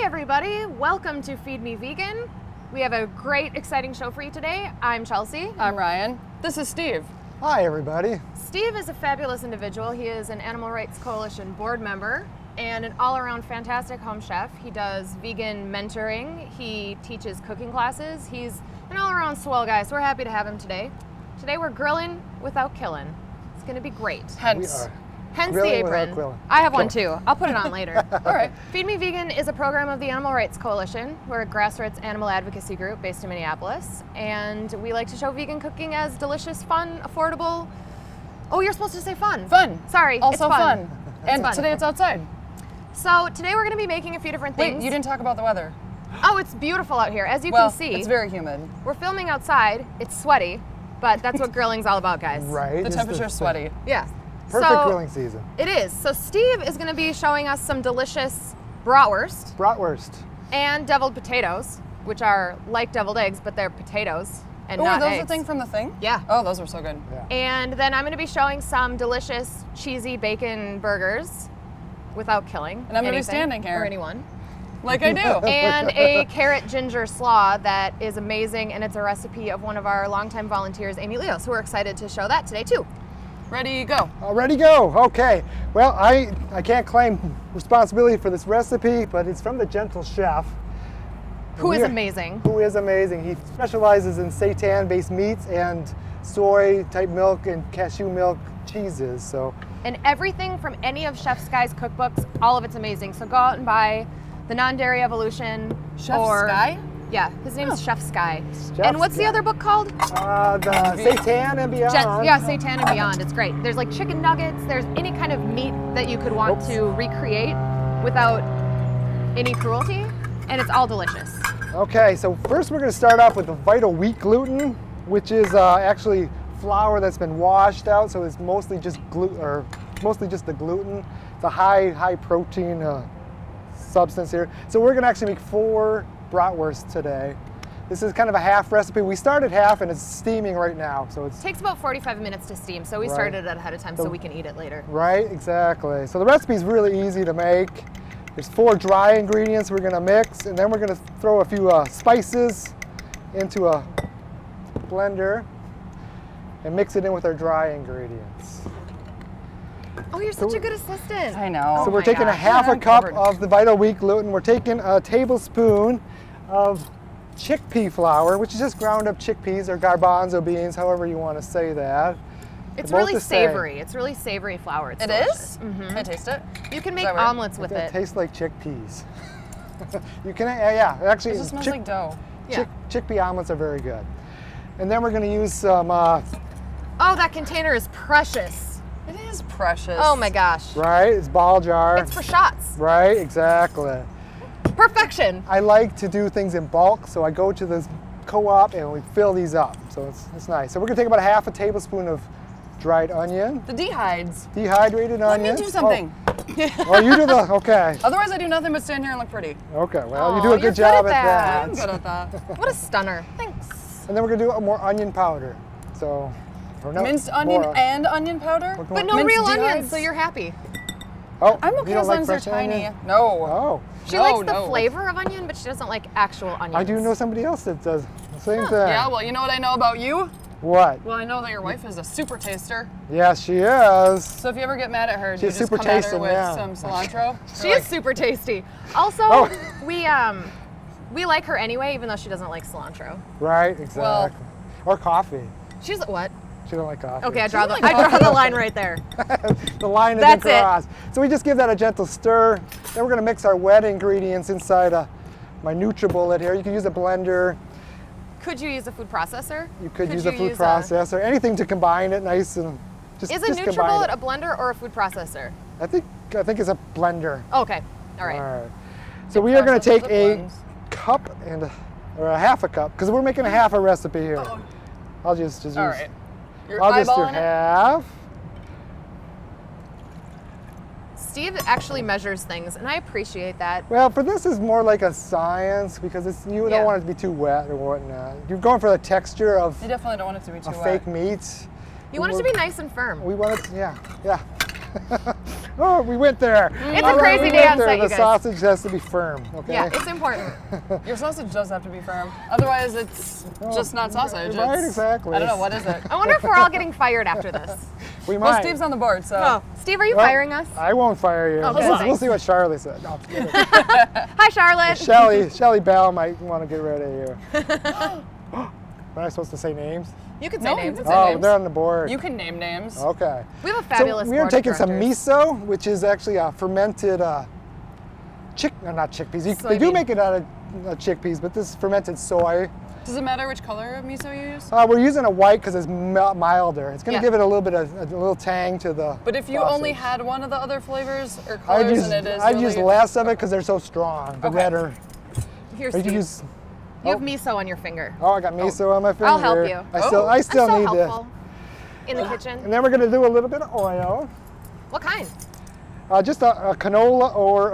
Hey everybody, welcome to Feed Me Vegan. We have a great, exciting show for you today. I'm Chelsea. I'm Ryan. This is Steve. Hi everybody. Steve is a fabulous individual. He is an Animal Rights Coalition board member and an all-around fantastic home chef. He does vegan mentoring. He teaches cooking classes. He's an all-around swell guy, so we're happy to have him today. Today we're grilling without killing. It's gonna be great. Hence the Grilling without apron. quilling. I have one too. I'll put it on later. All right. Feed Me Vegan is a program of the Animal Rights Coalition. We're a grassroots animal advocacy group based in Minneapolis, and we like to show vegan cooking as delicious, fun, affordable. Oh, you're supposed to say fun. Fun. Sorry, Also it's fun. And fun. today it's outside. So today we're going to be making a few different things. Wait, you didn't talk about the weather. Oh, it's beautiful out here. As you Well, can see, it's very humid. we're filming outside. It's sweaty, but that's what grilling's all about, guys. Right. The it's temperature's sweaty. Yeah. Perfect So, grilling season. It is. So Steve is going to be showing us some delicious bratwurst Bratwurst. and deviled potatoes, which are like deviled eggs, but they're potatoes and Oh, not are those eggs. the thing from the thing? Yeah. Oh, those were so good. Yeah. And then I'm going to be showing some delicious cheesy bacon burgers without killing And I'm gonna be anything standing here. or anyone. Like I do. And a carrot ginger slaw that is amazing, and it's a recipe of one of our longtime volunteers, Amy Leo. So we're excited to show that today too. Ready, go. Ready, go. Okay. Well, I can't claim responsibility for this recipe, but it's from the Gentle Chef. Who is We are- amazing. Who is amazing. He specializes in seitan-based meats and soy-type milk and cashew milk cheeses. So And everything from any of Chef Sky's cookbooks, all of it's amazing. So go out and buy the Non-Dairy Evolution. Chef or, Sky? Yeah, his name's Chef Sky. Chef And what's the Sky. other book called? the seitan and beyond. Seitan and Beyond. It's great. There's like chicken nuggets. There's any kind of meat that you could want Oops. to recreate without any cruelty, and it's all delicious. Okay, so first we're going to start off with the Vital Wheat gluten, which is actually flour that's been washed out, so it's mostly just mostly just the gluten. It's a high protein substance here. So we're going to actually make 4 bratwurst today. This is kind of a half recipe. We started half and it's steaming right now, so it's It takes about 45 minutes to steam, so we Right. started it ahead of time so we can eat it later. right, exactly. So the recipe is really easy to make. There's 4 dry ingredients we're going to mix, and then we're going to throw a few spices into a blender and mix it in with our dry ingredients. Oh, you're such a good assistant. I know. So we're my taking a gosh. half Yeah, a cup covered. of the Vital Wheat gluten. We're taking a tablespoon of chickpea flour, which is just ground up chickpeas or garbanzo beans, however you want to say that. It's They're both really the same. savory. It's really savory flour. It's It delicious. is? Can I taste it? You can make that weird? omelets with It it. tastes like chickpeas. You can, yeah, actually, It just smells like dough. Yeah. chickpea omelets are very good. And then we're going to use some, Oh, that container is precious. It is precious. Oh my gosh. right, it's ball jar. It's for shots. Right, exactly. Perfection. I like to do things in bulk, so I go to this co-op and we fill these up. So it's nice. So we're gonna take about a half a tablespoon of dried onion, The dehydes. dehydrated Let onion. me do something. Oh, you do the, okay. Otherwise I do nothing but stand here and look pretty. Okay, well, you Aw, do a you're good good job at at that. I'm that. good at that. What a stunner. Thanks. And then we're gonna do more onion powder. So, or no, Minced onion more. and onion powder? We're But going- no Minced real dehydes? onions, so you're happy. Oh, I'm you okay don't as like long as they're fresh tiny. onion? No. Oh, She No, likes the no. flavor of onion, but she doesn't like actual onions. I do know somebody else that does the same thing. Yeah, well, you know what I know about you? What? Well, I know that your wife is a super taster. Yes, she is. So if you ever get mad at her, do you She's just super come at her tasting, with yeah. some cilantro? She Or is super tasty. Also, Oh. we like her anyway, even though she doesn't like cilantro. Right, exactly. Or coffee. She's what? She don't like coffee. Okay, I draw like the line right there. The line is That's it. crossed. So we just give that a gentle stir. Then we're gonna mix our wet ingredients inside my NutriBullet here. You can use a blender. Could you use a food processor? You could use a food processor. Anything to combine it nice and just Is a just combine NutriBullet it. a blender or a food processor? I think it's a blender. Okay, all right. All right. So we are gonna process take the a blends. cup or a half a cup, because we're making a half a recipe here. I'll just use. All right. You're I'll just do eyeballing it? half. Steve actually measures things, and I appreciate that. Well, for this is more like a science because you Yeah. don't want it to be too wet or whatnot. You're going for the texture of You definitely don't want it to be too a wet. fake meat. You want it to be nice and firm. We want it, yeah. Oh, we went there. It's a All crazy we dance went there. that you The guys- sausage has to be firm, okay? Yeah, it's important. Your sausage does have to be firm. Otherwise, it's just not sausage. Right, It's- exactly. I don't know, what is it? I wonder if we're all getting fired after this. We Well, might. Steve's on the board, so. Oh, Steve, are you Well, firing us? I won't fire you. Okay, we'll thanks. see what Charlie said. No, I'm kidding. Hi, Charlotte. Shelly Bell might want to get rid of you. Am I supposed to say names? You can say No, names. you can say Oh, names. they're on the board. You can name names. Okay. We have a fabulous So we're board of taking some directors. miso, which is actually a fermented not chickpeas. They do Soybean. make it out of chickpeas, but this is fermented soy. Does it matter which color of miso you use? We're using a white because it's milder. It's going to Yeah. give it a little bit of a little tang to the. But if you sausage. only had one of the other flavors or I'd colors use, and it is I'd really... use less of it because they're so strong. The Okay. redder. Here, Or you Steve. can use. You have miso on your finger. Oh, I got miso on my finger. I'll help you. I still I'm need so to. helpful in the kitchen. And then we're going to do a little bit of oil. What kind? Just a canola or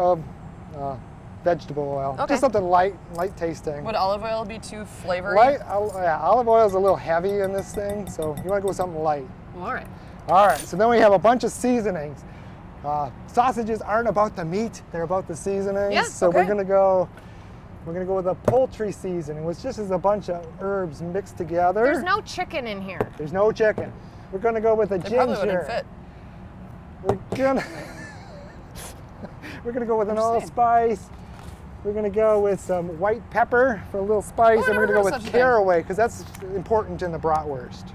a vegetable oil. Okay. Just something light tasting. Would olive oil be too flavory? Yeah, olive oil is a little heavy in this thing, so you want to go with something light. All right. All right, so then we have a bunch of seasonings. Sausages aren't about the meat; they're about the seasonings. Yeah, so okay. we're gonna go with a poultry seasoning, which just is a bunch of herbs mixed together. There's no chicken in here. There's no chicken. We're gonna go with a They probably ginger. wouldn't fit. We're gonna go with an just saying. allspice. We're gonna go with some white pepper for a little spice, Oh, I and we're never gonna go heard with of such a thing. caraway because that's important in the bratwurst.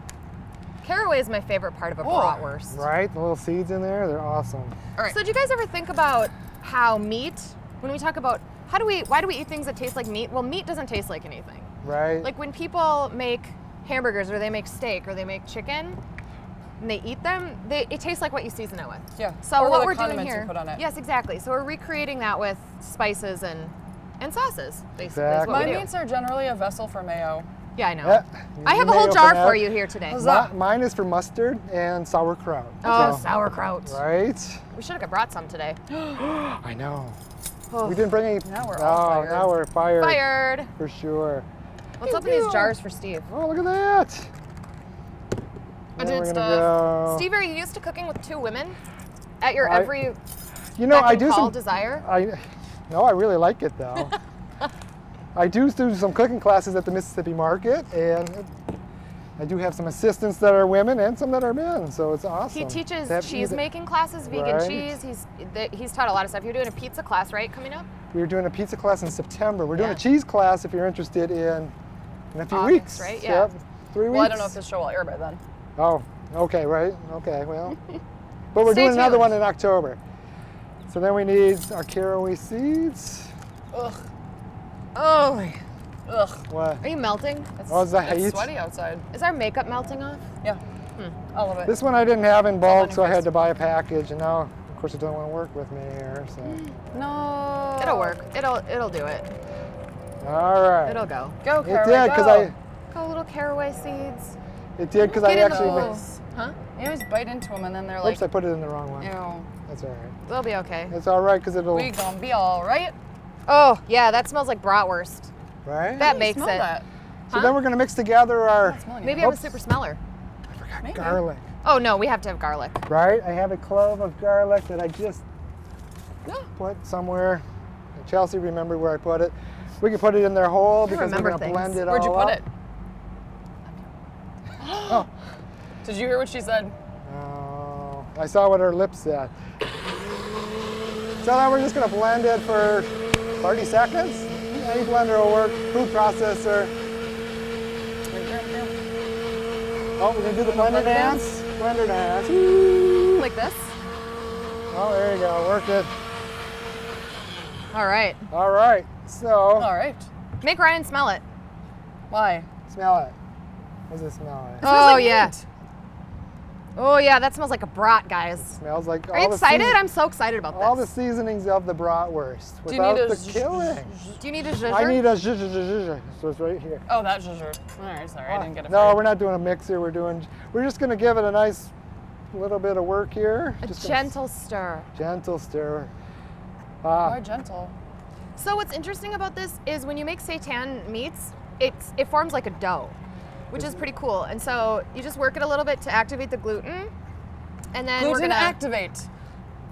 Caraway is my favorite part of a Oh. bratwurst. Right? The little seeds in there, they're awesome. All right. So, do you guys ever think about how meat, when we talk about why do we eat things that taste like meat? Well, meat doesn't taste like anything. Right? Like when people make hamburgers or they make steak or they make chicken and they eat them, it tastes like what you season it with. Yeah. So Or what the we're doing condiments you here, put on it. yes, exactly. So we're recreating that with spices and sauces, basically. Is Exactly. what My we do. meats are generally a vessel for mayo. Yeah, I know. Yeah, I have you a whole may jar open that. for you here today. Huzzah. Mine is for mustard and sauerkraut. Oh, So- sauerkraut. Right? We should have brought some today. I know. Oh. We didn't bring any. Now we're all fired. Now we're fired. Fired. For sure. Let's open these jars for Steve. Oh, look at that. I Then did we're stuff. gonna go- Steve, are you used to cooking with two women at your I- every You know, beck I and do call some. desire? No, I really like it though. I do some cooking classes at the Mississippi Market, and I do have some assistants that are women and some that are men, so it's awesome. He teaches to have cheese either- making classes, vegan Right. cheese. He's taught a lot of stuff. You're doing a pizza class, right, coming up? We're doing a pizza class in September. We're doing Yeah. a cheese class if you're interested in a few August, weeks. right? Yeah. Yep. 3 weeks. Well, I don't know if this show will air by then. Oh, okay, right. Okay, well. But we're Stay doing another tuned. one in October. So then we need our caraway seeds. Ugh. Oh, Ugh. What? are you melting? Oh, is that It's heat? sweaty outside. Is our makeup melting off? Yeah. All of it. This one I didn't have in bulk, so I Honeycrisp. had to buy a package, and now, of course, it doesn't want to work with me here. So, No. It'll work. It'll do it. all right. It'll go. Go, It Caraway, did because go. Go little caraway seeds. I Get in actually. those. Huh? You always bite into them and then they're like, Oops, I put it in the wrong one. ew. That's all right. They'll be okay. It's all right because it'll. We gonna be all right. Oh yeah, that smells like bratwurst. Right. That You makes smell it. that. So then we're gonna mix together our. Smelling Maybe it. I'm a Oops. super smeller. I forgot Maybe. garlic. Oh no, we have to have garlic. Right. I have a clove of garlic that I just Yeah. put somewhere. And Chelsea remembered where I put it. We can put it in there whole because we're remember gonna things. blend it Where'd you all put up. it? Oh. Did you hear what she said? Oh, I saw what her lips said. So now we're just gonna blend it for 30 seconds. Any blender will work. Food processor. Oh, we're gonna do the blender dance. Blender dance. Woo. Like this. Oh, there you go. Worked it. All right. All right. So All right. Make Ryan smell it. Why? smell it. What does it smell like? Oh like yeah. meat. Oh yeah, that smells like a brat, guys. Smells like Are you excited? I'm so excited about this. all the seasonings of the bratwurst Do you without need a the killing. Do you need a zhuzher? I need a zhuzh. So it's right here. Oh, that's zhuzher. All right, sorry, I didn't get it. No, for we're not doing a mixer. We're just gonna give it a nice little bit of work here. A Just gonna gentle stir. gentle stir. Why gentle? So what's interesting about this is when you make seitan meats, it forms like a dough, which is pretty cool. And so you just work it a little bit to activate the gluten, and then we're Gluten gonna activate.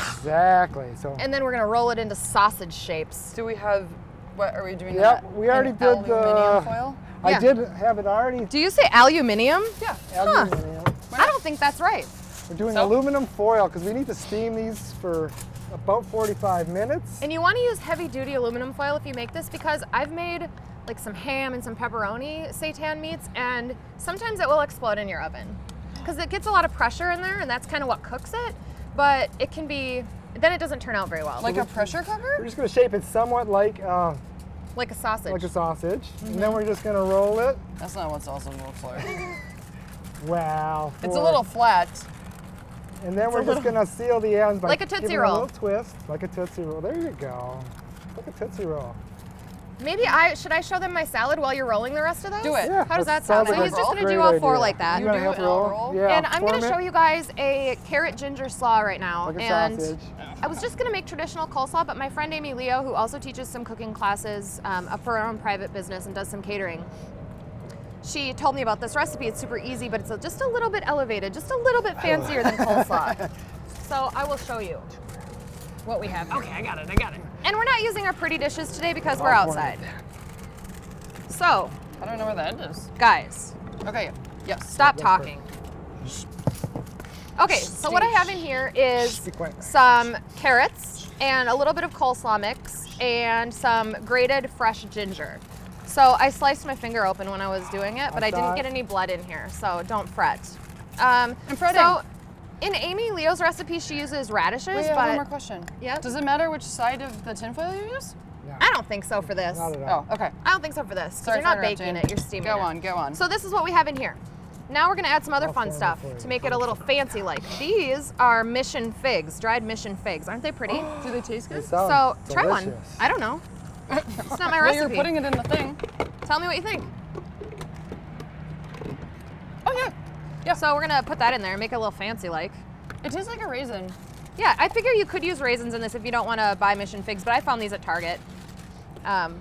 Exactly. So. And then we're gonna roll it into sausage shapes. Do we have, what are we doing? Yep, that we already in did the. aluminum foil? I Yeah. did have it already. Do you say aluminium? Yeah. Aluminum. I don't think that's right. We're doing So? aluminum foil because we need to steam these for about 45 minutes. And you want to use heavy duty aluminum foil if you make this, because I've made like some ham and some pepperoni seitan meats, and sometimes it will explode in your oven because it gets a lot of pressure in there, and that's kind of what cooks it. But it can be, then it doesn't turn out very well. Like a pressure cooker? We're just going to shape it somewhat like a sausage. sausage. And then we're just going to roll it. That's not what sausage looks like. Wow. It's a little flat. And then we're just going to seal the ends by Like a Tootsie giving Roll. a little twist, like a Tootsie Roll. There you go. Like a Tootsie Roll. Maybe should I show them my salad while you're rolling the rest of those? Do it. Yeah, How does that sounds sound? So like he's a just gonna great do all four idea. like that. You gonna do help an roll? roll? Yeah. And I'm going to form show it you guys a carrot ginger slaw right now. like a and sausage. I was just going to make traditional coleslaw, but my friend Amy Leo, who also teaches some cooking classes up for her own private business and does some catering, she told me about this recipe. It's super easy, but it's just a little bit elevated, just a little bit fancier than coleslaw. So I will show you what we have. Okay, I got it. And we're not using our pretty dishes today because we're outside. So, I don't know where the end is. guys, Okay, yes. stop talking. Okay, so what I have in here is Be quiet. some carrots and a little bit of coleslaw mix and some grated fresh ginger. So I sliced my finger open when I was doing it, but I didn't get any blood in here, so don't fret. I'm fretting. So in Amy Leo's recipe, she uses radishes, Wait, I have one but more question. Yeah? Does it matter which side of the tinfoil you use? I don't think so for this. Not at all. Oh, okay. I don't think so for this, because Sorry you're not for baking interrupting. it, you're steaming Go it. on, go on. So this is what we have in here. Now we're gonna add some other I'll fun form it stuff for you. to make it a little fancy like. These are mission figs, dried mission figs. Aren't they pretty? Do they taste It good? sounds So try one. delicious. I don't know. It's not my Well, recipe. you're putting it in the thing. Tell me what you think. Oh, yeah. Yeah. So we're gonna put that in there and make it a little fancy like. It tastes like a raisin. Yeah, I figure you could use raisins in this if you don't want to buy mission figs, but I found these at Target. And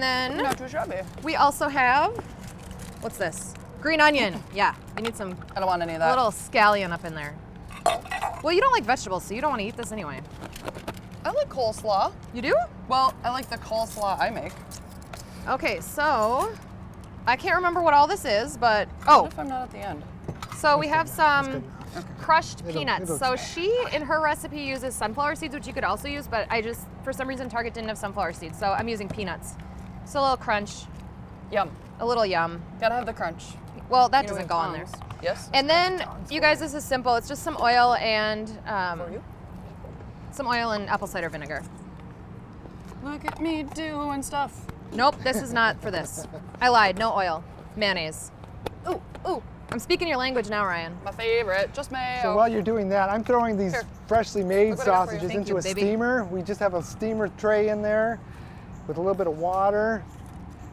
then Not too shabby. we also have, what's this? Green onion. Yeah, we need some I don't want any of a that. little scallion up in there. Well, you don't like vegetables, so you don't want to eat this anyway. I like coleslaw. You do? Well, I like the coleslaw I make. Okay, so I can't remember what all this is, but What if I'm not at the end? so we have some good. crushed It'll- peanuts. it'll- So she, in her recipe, uses sunflower seeds, which you could also use, but I just, for some reason, Target didn't have sunflower seeds, so I'm using peanuts. So a little crunch, Yum. a little yum. Gotta have the crunch. Well, that You know, doesn't in go on there. tongs. Yes. And then, you guys, this is simple. It's just some oil and For you? some oil and apple cider vinegar. Look at me doing stuff. Nope, this is not for this. I lied. No oil. Mayonnaise. Ooh, ooh. I'm speaking your language now, Ryan. My favorite, just mayo. So while you're doing that, I'm throwing these Here. freshly made Look what I got for you. sausages Thank into you, a baby. steamer. We just have a steamer tray in there with a little bit of water.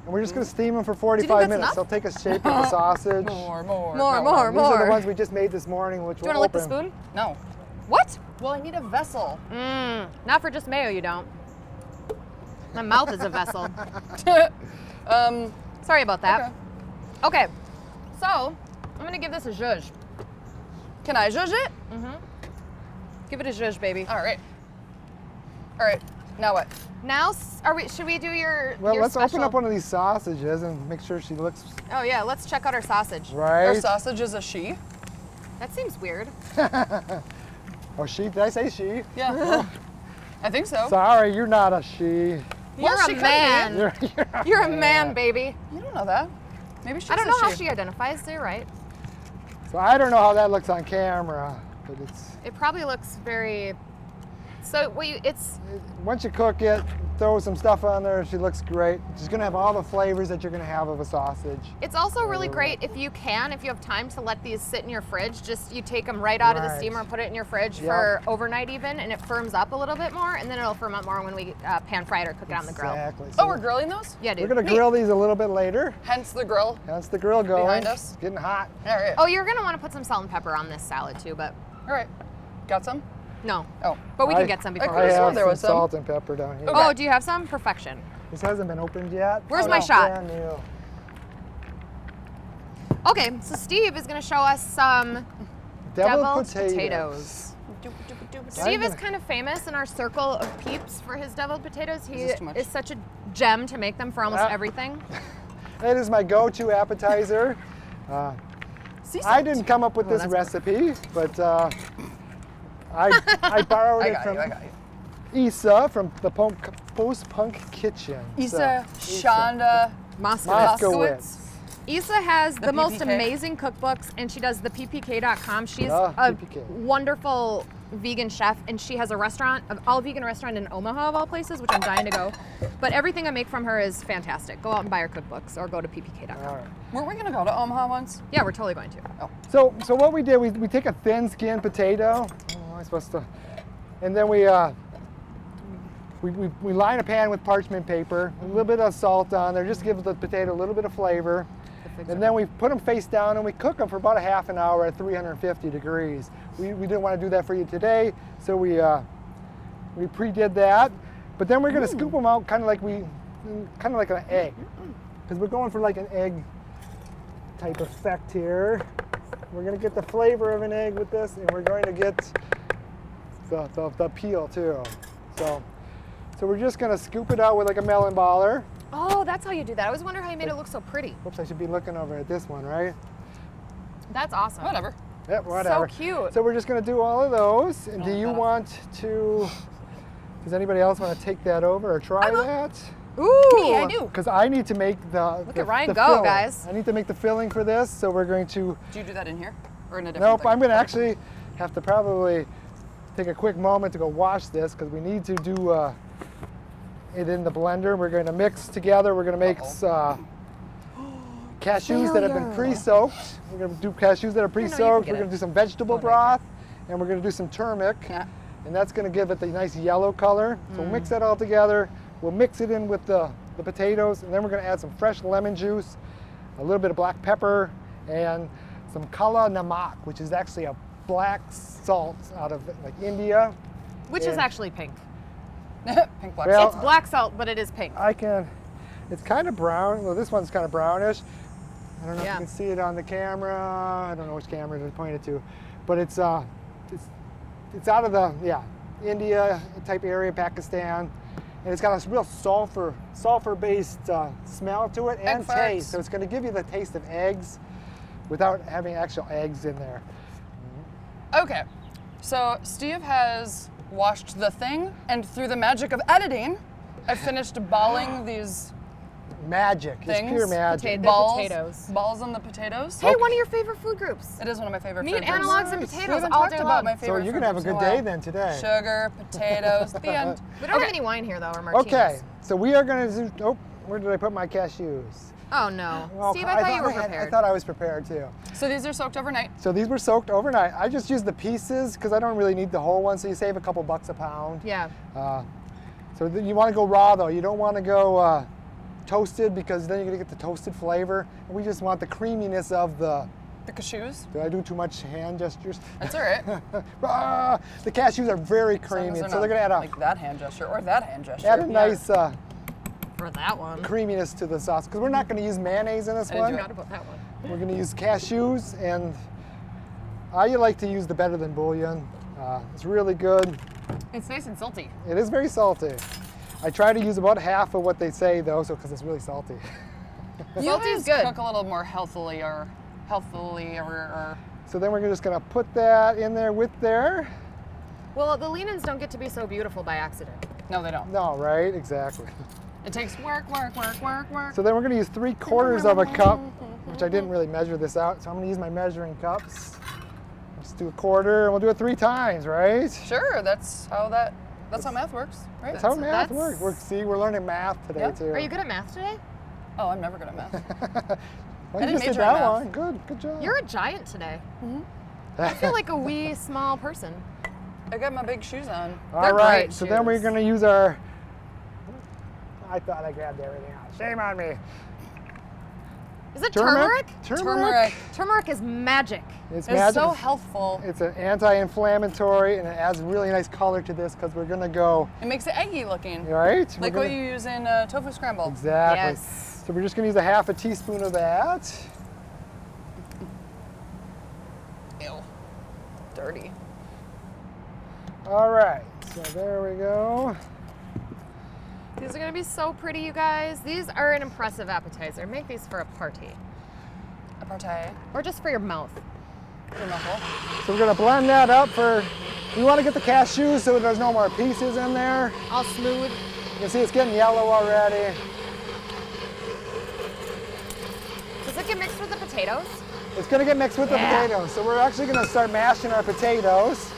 And we're just going to steam them for 45 that's minutes. enough? They'll take a shape of the sausage. More. More. These are the ones we just made this morning, which Do you we'll want to lick open. the spoon? No. What? Well, I need a vessel. Not for just mayo, you don't. My mouth is a vessel. Sorry about that. Okay. So, I'm going to give this a zhuzh. Can I zhuzh it? Give it a zhuzh, baby. All right. All right. Now what? Now, should we do your Well, your let's special? open up one of these sausages and make sure she looks Oh, yeah, let's check out our sausage. right. Our sausage is a she. That seems weird. Oh, she? Did I say she? Yeah. I think so. Sorry, you're not a she. You're Well, she a could be. man. You're You're a man, baby. You don't know that. Maybe she's I don't a know how she. she identifies. You're right. So I don't know how that looks on camera, but It probably looks very. So it's once you cook it, throw some stuff on there. She looks great. She's gonna have all the flavors that you're gonna have of a sausage. It's also really great if you have time to let these sit in your fridge. Just you take them right out of the Right. steamer and put it in your fridge Yep. for overnight even, and it firms up a little bit more, and then it'll firm up more when we pan fry it or cook it on the grill. Exactly. Oh, we're grilling those? Yeah, dude. We're gonna grill these a little bit later. Hence the grill. Hence the grill going. Behind us. Getting hot. All right. Oh, you're gonna want to put some salt and pepper on this salad too, but All right. Got some? no. Oh. But we can I- get some I before. could've we I sworn have there some was some. salt and pepper down here. Okay. Oh, do you have some? Perfection. This hasn't been opened yet. Where's Oh, my no. shot? Brand new. Okay, so Steve is gonna show us some Deviled deviled potatoes. potatoes. Steve is kind of famous in our circle of peeps for his deviled potatoes. He this too much? is such a gem to make them for almost everything. That is my go-to appetizer. I didn't come up with this that's recipe, but I borrowed it from Isa from the Post-Punk Kitchen. Isa, Shonda, Moskowitz. Isa has the most PPK. amazing cookbooks, and she does the ppk.com. She's Ah, a PPK. wonderful vegan chef, and she has a restaurant, an all-vegan restaurant in Omaha, of all places, which I'm dying to go. But everything I make from her is fantastic. Go out and buy her cookbooks, or go to ppk.com. All right. Weren't we gonna go to Omaha once? Yeah, we're totally going to. So what we did, we take a thin-skinned potato. Oh, am I supposed to? And then we line a pan with parchment paper, a little bit of salt on there, just to give the potato a little bit of flavor. And then we put them face down and we cook them for about a half an hour at 350 degrees. We didn't want to do that for you today, so we pre-did that. But then we're going to scoop them out kind of like an egg, because we're going for like an egg type effect here. We're going to get the flavor of an egg with this, and we're going to get the peel too. So we're just going to scoop it out with like a melon baller. Oh, that's how you do that. I always wonder how you made it look so pretty. Oops, I should be looking over at this one, right? That's awesome. Whatever. Yep, whatever. So cute. So we're just going to do all of those. And do you want to, does anybody else want to take that over or try that? Ooh, Me, I do. Because I need to make the Look at Ryan the go, filling. guys. I need to make the filling for this, so we're going to, Do you do that in here? Or in a different nope, thing? I'm going to actually have to probably take a quick moment to go wash this, because we need to do it in the blender. We're going to mix together. We're going to make cashews that have been pre-soaked. We're going to do cashews that are pre-soaked. get We're going it. to do some vegetable broth, and we're going to do some turmeric. Yeah. And that's going to give it the nice yellow color. So we'll mix that all together. We'll mix it in with the potatoes, and then we're going to add some fresh lemon juice, a little bit of black pepper, and some kala namak, which is actually a black salt out of like India. Which is And- actually pink. Pink black. Well, It's black salt, but it is pink. It's kind of brown. Well, this one's kind of brownish. I don't know if Yeah. you can see it on the camera. I don't know which camera to point it to, but it's out of the India type area, Pakistan, and it's got a real sulfur-based smell to it and Egg farts. taste. So it's going to give you the taste of eggs without having actual eggs in there. Okay, so Steve has washed the thing, and through the magic of editing, I finished balling these Magic. It's Things, pure magic. They're balls, potatoes. balls on the potatoes. Hey, one of your favorite food groups. It is one of my favorite Me food and groups. analogs and Nice. We potatoes haven't all talked day about long. my So favorite you're food going to have a groups in good while. day then today. Sugar, potatoes, the end. We don't have Okay. any wine here, though, or martinis. Okay, so we are going to do, where did I put my cashews? Oh, no. Well, Steve, I thought you were I had- prepared. I thought I was prepared too. So these are soaked overnight. So these were soaked overnight. I just used the pieces because I don't really need the whole one, so you save a couple bucks a pound. Yeah. So you want to go raw though. You don't want to go toasted, because then you're going to get the toasted flavor. And we just want the creaminess of the, The cashews. did I do too much hand gestures? That's all right. The cashews are very As long as creamy, they're so they're not going to like that hand gesture or that hand gesture. add a nice For that one. creaminess to the sauce, because we're not going to use mayonnaise in this I didn't one. do Forgot about that one. We're going to use cashews, and I like to use the better than bouillon. It's really good. It's nice and salty. It is very salty. I try to use about half of what they say though, so because it's really salty. You Salty's guys good. cook a little more healthily or So then we're just going to put that in there with there. Well, the lean-ins don't get to be so beautiful by accident. no, they don't. No, right? Exactly. It takes work. So then we're going to use 3/4 of a cup, which I didn't really measure this out, so I'm going to use my measuring cups. Let's do a quarter, and we'll do it 3 times, right? Sure, that's how math works, right? That's how math that's- works. See, we're learning math today Yep. too. Are you good at math today? Oh, I'm never good at math. Well, I you didn't just did major in that math. one. Good job. You're a giant today. I feel like a wee, small person. I got my big shoes on. All They're right, great so then we're shoes. going to use our. I thought I grabbed everything out. Shame on me. Is it turmeric? Turmeric. Turmeric is magic. It's It's magic. so healthful. It's an anti-inflammatory, and it adds really nice color to this because we're going to go. It makes it eggy looking. Right? Like We're what gonna- you use in tofu scramble. Exactly. Yes. So we're just going to use a half a teaspoon of that. Ew. Dirty. All right, so there we go. These are gonna be so pretty, you guys. These are an impressive appetizer. Make these for a party. A party. Or just for your mouth. Your muffle. So we're gonna blend that up for, you wanna get the cashews so there's no more pieces in there. All smooth. You can see it's getting yellow already. Does it get mixed with the potatoes? It's gonna get mixed with the potatoes. So we're actually gonna start mashing our potatoes.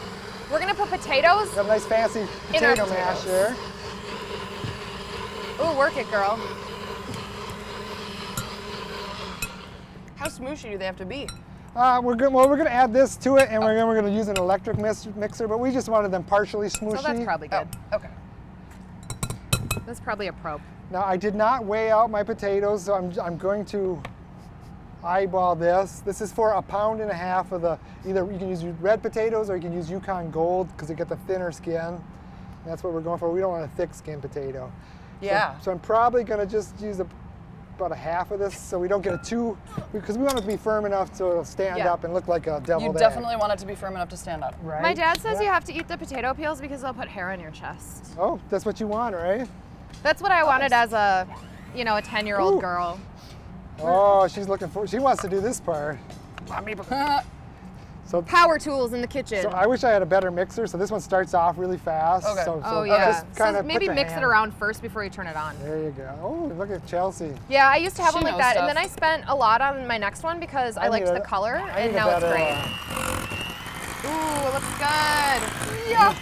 We're gonna put potatoes. We have a nice fancy In potato our potatoes. masher. Ooh, work it, girl. How smooshy do they have to be? We're gonna add this to it, and we're gonna use an electric mixer, but we just wanted them partially smooshy. So that's probably good. Oh, okay. That's probably a probe. Now I did not weigh out my potatoes, so I'm going to eyeball this. This is for 1.5 pounds of the, either you can use red potatoes or you can use Yukon Gold because they get the thinner skin. That's what we're going for. We don't want a thick skin potato. Yeah. So I'm probably gonna just use about a half of this so we don't get it too, because we want it to be firm enough so it'll stand Yeah. up and look like a deviled You egg. definitely want it to be firm enough to stand up. Right? My dad says Yeah. you have to eat the potato peels because they'll put hair on your chest. Oh, that's what you want, right? That's what I wanted as a, a 10-year-old Ooh. girl. Oh, she wants to do this part. So Power tools in the kitchen. So I wish I had a better mixer. So this one starts off really fast. Okay. Oh yeah. Just kind So of maybe mix it around first before you turn it on. There you go. Oh, look at Chelsea. Yeah, I used to have She one like knows that, stuff. and then I spent a lot on my next one because I liked need the a- color, I and need a now it's better, great. Ooh, it looks good. Yeah.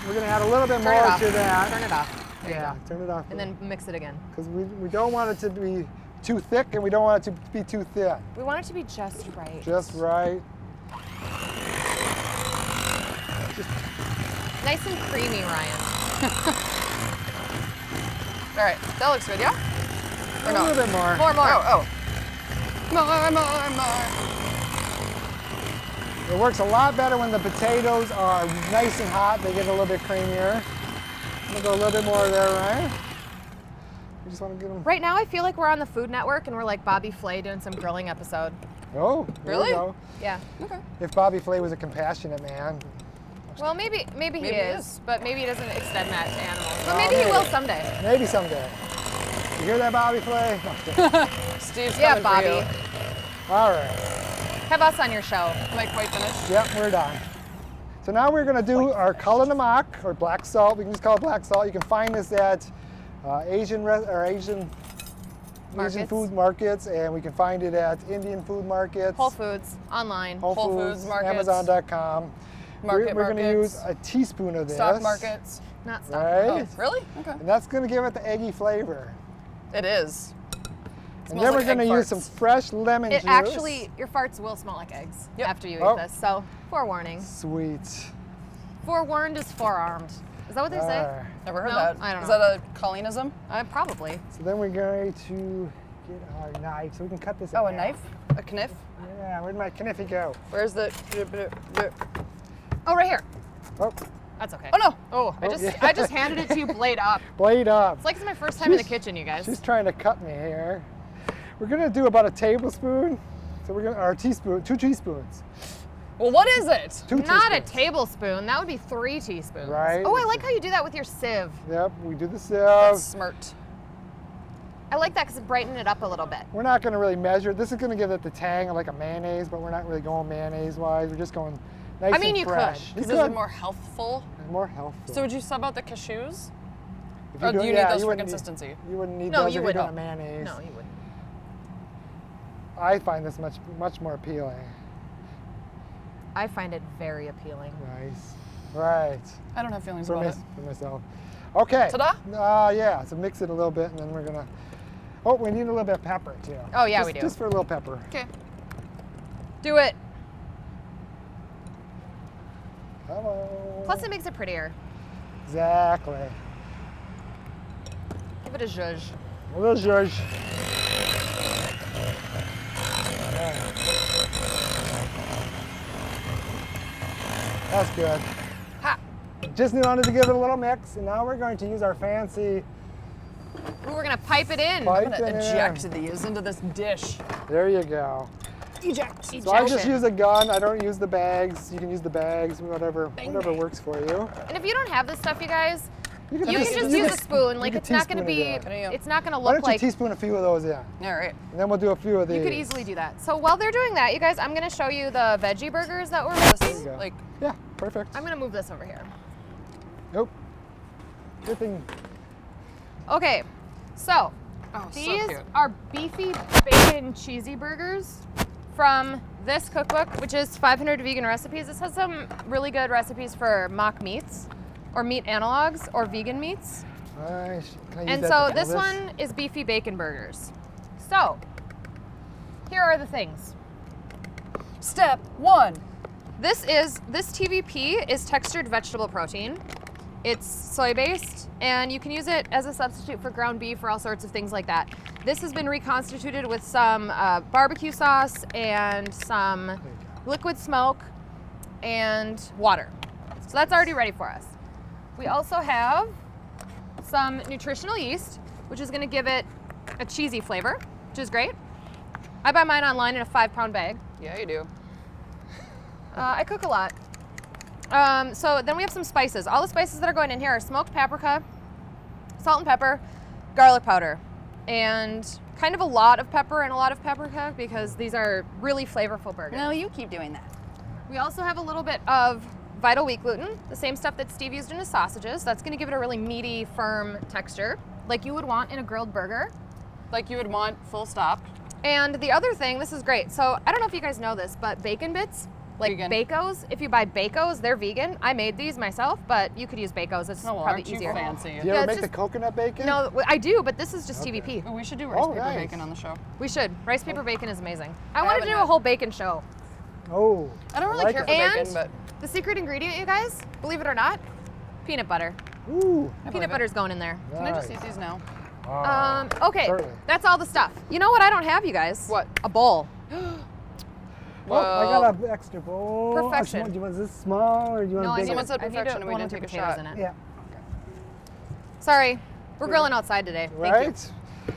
We're gonna add a little bit Turn it more off. to that. Turn it off. There Yeah, you turn it off. go. And then mix it again. because we don't want it to be too thick and we don't want it to be too thin. We want it to be just right. Just right. Nice and creamy, Ryan. All right, that looks good, yeah? Or A no? little bit more. More. Oh. More. It works a lot better when the potatoes are nice and hot. They get a little bit creamier. I'm gonna go a little bit more there, right? We just want to get them. Right now, I feel like we're on the Food Network and we're like Bobby Flay doing some grilling episode. Oh, there Really? we go. Yeah. Okay. If Bobby Flay was a compassionate man. Well, maybe he Maybe he is, is. but maybe he doesn't extend that to animals. But Oh, maybe he maybe. will someday. Maybe someday. You hear that, Bobby Flay? Steve's Yeah, coming for you. Bobby. All right. Have us on your show. Am I quite finished? Yep, we're done. So now we're gonna do our kalanamak, or black salt. We can just call it black salt. You can find this at Asian Markets. food markets, and we can find it at Indian food markets. Whole Foods, online. Whole Whole Foods, Foods markets. Amazon.com. Market we're gonna use markets. a teaspoon of this. Stock markets. Not stock. Right? Oh, really? Okay. And that's gonna give it the eggy flavor. It is. And Smells then we're like gonna egg use farts. some fresh lemon It juice. actually, your farts will smell like eggs Yep. after you Oh. eat this. So, forewarning. Sweet. Forewarned is forearmed. Is that what they say? Alright. Never heard No? that. I don't Is know. that a Collinism? Probably. So then we're going to get our knife so we can cut this. Oh, in a half. knife? A kniff? Yeah, where'd my kniffy go? Where's the? Oh, right here. Oh, That's okay. Oh no! Oh, Oh, yeah. I just handed it to you blade up. blade up. It's like it's my first time in the She's- kitchen, you guys. She's trying to cut me here. We're gonna do about a tablespoon. So we're gonna, or a teaspoon, 2 teaspoons. Well, what is it? 2 Not a teaspoons. tablespoon. That would be 3 teaspoons. Right. Oh, I like how you do that with your sieve. Yep, we do the That's sieve. smart. I like that because it brightened it up a little bit. We're not gonna really measure. This is gonna give it the tang of like a mayonnaise, but we're not really going mayonnaise wise. We're just going nice I mean, and you could. fresh. Because You is it could. more healthful? More healthful. So would you sub out the cashews? If Or do you need those for wouldn't consistency? You wouldn't need No, those you if you're doing wouldn't. a mayonnaise. No, you wouldn't. I find this much more appealing. I find it very appealing. Nice. Right. I don't have feelings For, about my, it. for myself. Okay. Ta-da? Yeah, so mix it a little bit and then we're gonna, oh, we need a little bit of pepper too. Oh, yeah, Just- we do. Just for a little pepper. Okay. Do it. Come on. Plus, it makes it prettier. Exactly. Give it a zhuzh. A little zhuzh. That's good. Ha! Just wanted to give it a little mix, and now we're going to use our fancy Ooh, we're gonna pipe it in. pipe I'm gonna in. eject these into this dish. There you go. Eject. So I just use a gun. I don't use the bags. You can use the bags, whatever works for you. And if you don't have this stuff, you guys, you can just just use a spoon. Like, you it's can not going to be, teaspoon it it's not going to Why look don't you like, teaspoon a few of those, yeah. All right. And then we'll do a few of these. you could easily do that. So while they're doing that, you guys, I'm going to show you the veggie burgers that we're There making. you go. Like, Yeah, perfect. I'm going to move this over here. Nope. Good thing. Okay, so oh, so these cute. are beefy bacon cheesy burgers from this cookbook, which is 500 vegan recipes. This has some really good recipes for mock meats or meat analogs or vegan meats. Can I use And that so to this fill one is beefy bacon burgers. So here are the things. Step 1. This TVP is textured vegetable protein. It's soy-based, and you can use it as a substitute for ground beef or all sorts of things like that. This has been reconstituted with some barbecue sauce and some liquid smoke and water. So that's already ready for us. We also have some nutritional yeast, which is going to give it a cheesy flavor, which is great. I buy mine online in a 5-pound bag. Yeah, you do. I cook a lot. So then we have some spices. All the spices that are going in here are smoked paprika, salt and pepper, garlic powder, and kind of a lot of pepper and a lot of paprika because these are really flavorful burgers. No, you keep doing that. We also have a little bit of vital wheat gluten, the same stuff that Steve used in his sausages. That's going to give it a really meaty, firm texture, like you would want in a grilled burger. Like you would want, full stop. And the other thing, this is great. So I don't know if you guys know this, but bacon bits, like Vegan. Bacos, if you buy Bacos, they're vegan. I made these myself, but you could use Bacos. It's Oh, well, probably aren't you easier. fancy? Do you Yeah, ever it's make the just- coconut bacon? No, I do, but this is just TVP. Oh, we should do rice paper nice. bacon on the show. We should. Rice paper bacon is amazing. I wanted to haven't do a had- whole bacon show. Oh. I don't really like care it. for And bacon, but the secret ingredient, you guys, believe it or not, peanut butter. Ooh. I believe Peanut it. butter's going in there. Can I just Nice. eat these now? Okay, certainly. that's all the stuff. You know what I don't have, you guys? What? A bowl. Oh, I got an extra bowl. Perfection. Do you want this small or do you want No, I big? Someone need, said I need perfection and we one didn't with take a potatoes shot. in it. Yeah. Sorry, we're grilling outside today. Thank you. Right?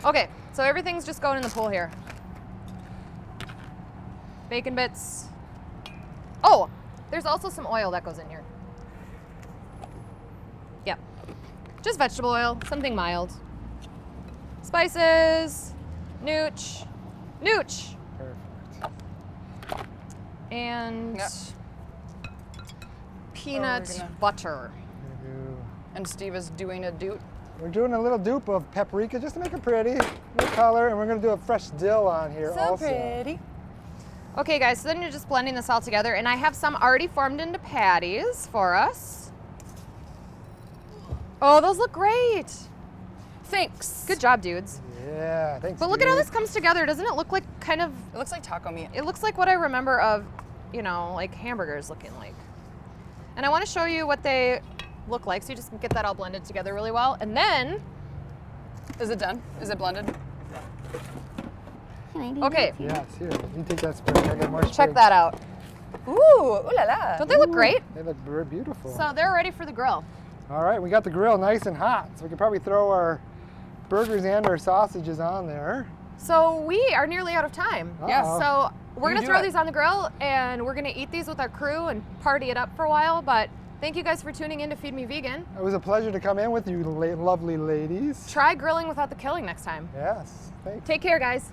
Okay, so everything's just going in the pool here. Bacon bits. Oh, there's also some oil that goes in here. Yep. Just vegetable oil, something mild. Spices, nooch, nooch, Perfect. and Yep. peanut Oh, we're gonna- butter. And Steve is doing a doot. We're doing a little dupe of paprika just to make it pretty, no color, and we're gonna do a fresh dill on here also. Okay guys, so then you're just blending this all together, and I have some already formed into patties for us. Oh, those look great. Thanks. Good job, dudes. Yeah, thanks. But look at how dude. this comes together. Doesn't it look like kind of, It looks like taco meat. it looks like what I remember of, you know, like hamburgers looking like. And I want to show you what they look like, so you just get that all blended together really well. And then, Is it done? Is it blended? okay, Yes, here. You take that sprig. I got more check sprigs. that out. Ooh, ooh la la. Don't they look great? They look very beautiful. So they're ready for the grill. All right, we got the grill nice and hot, so we can probably throw our burgers and our sausages on there. So we are nearly out of time. Yes. Uh-oh. So we're You gonna do throw it. these on the grill and we're gonna eat these with our crew and party it up for a while. But thank you guys for tuning in to Feed Me Vegan. It was a pleasure to come in with you, lovely ladies. Try grilling without the killing next time. Yes, thanks. Take care, guys.